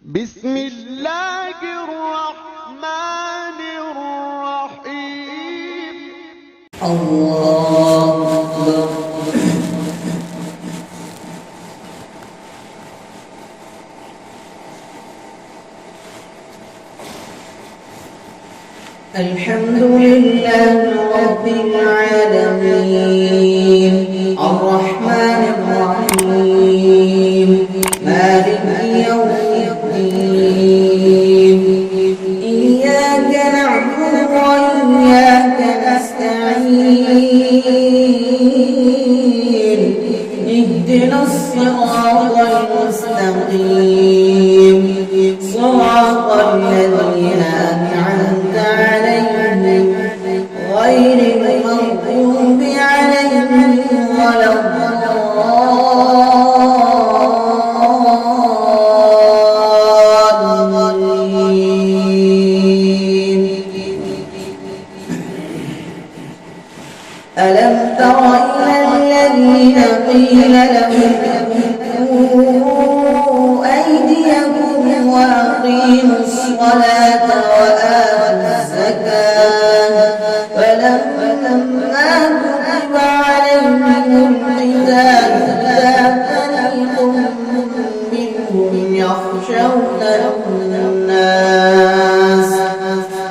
بسم الله الرحمن الرحيم. الله أكبر. الحمد لله رب العالمين الرحمن الرحيم مالك يوم الدين إياك نعبد وإياك نستعين اهدنا الصراط المستقيم صراط الذين أنعمت عليهم غير المغضوب عليهم ولا الضالين. ألم تر إلى الذين قيل لهم كفوا أيديكم وأقيموا الصلاة وآتوا الزكاة فلما كتب عليهم القتال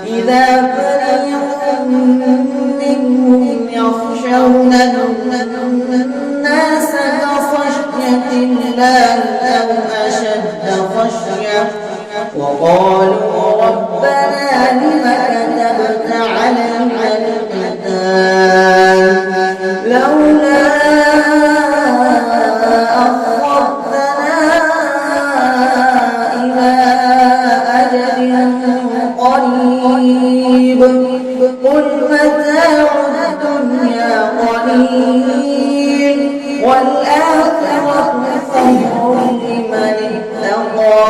إذا فريق منهم يخشون الناس كخشية الله أو أشد خشية وقالوا ربنا لم كتبت علينا القتال لولا أخرتنا إلى أجل قريب قل متاع الدنيا قليل والآخرة خير لمن اتقى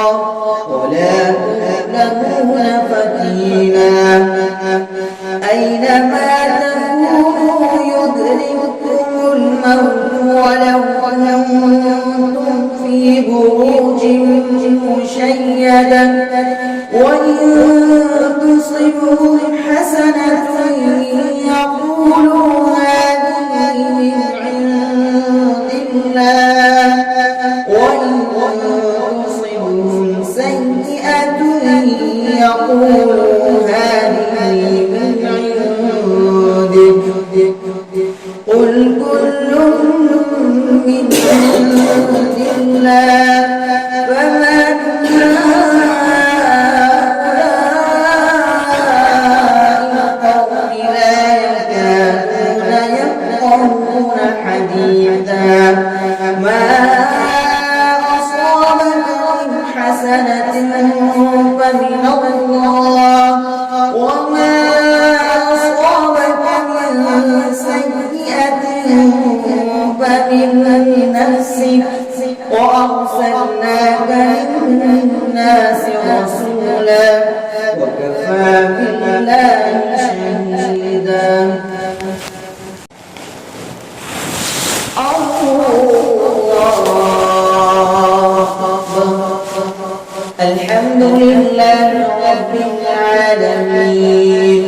ولا تظلمون فتيلا أينما تكونوا يدرككم الموت ولو كنتم في بروج مشيدة وإن تصبهم حسنة يقولوا هذه من عند الله وإن تصبهم سيئة يقولوا هذه من عندك قل كل من عند الله فما ما أصابك من حسنة فمن الله وما أصابك من سيئة فمن نفسك وأرسلناك للناس رسولا وكفى بالله شهيدا. الحمد لله رب العالمين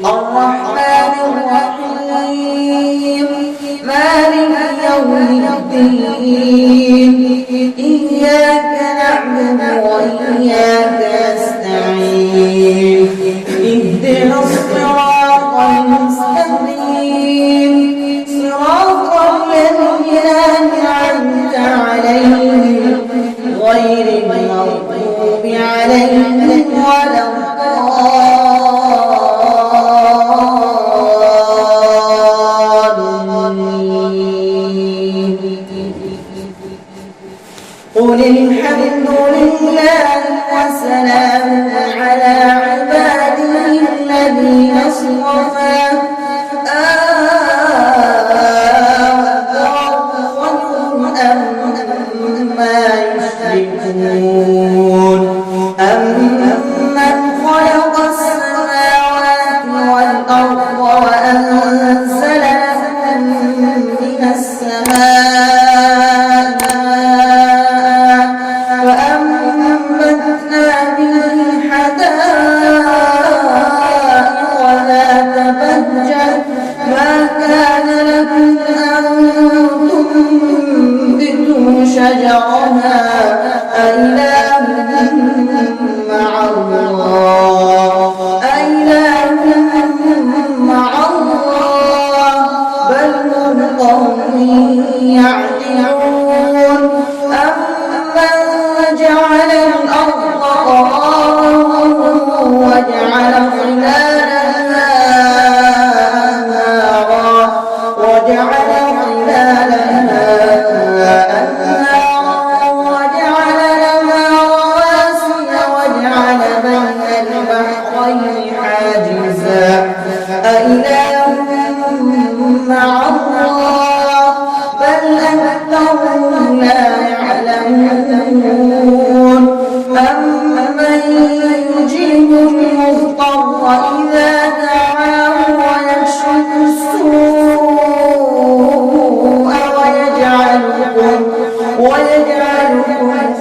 الرحمن الرحيم مالك يوم الدين إياك نعبد وإياك نستعين اهدنا الصراط المستقيم صراط الذين أنعمت عليهم غير المغضوب عليهم ولا الضالين. قل الحمد لله وسلام على عباده الذين اصطفى أمن خلق السماوات والأرض وأنزل لكم من السماء فأنبتنا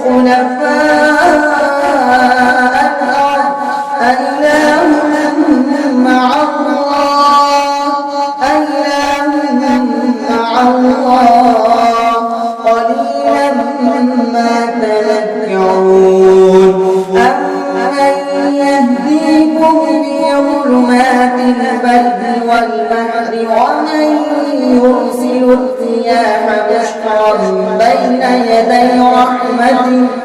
خلفاء الأرض أإله مع الله قليلا ما تذكرون أمن يهديكم في ظلمات البر والبحر ومن يرسل الرياح بشرا بين يدي رحمته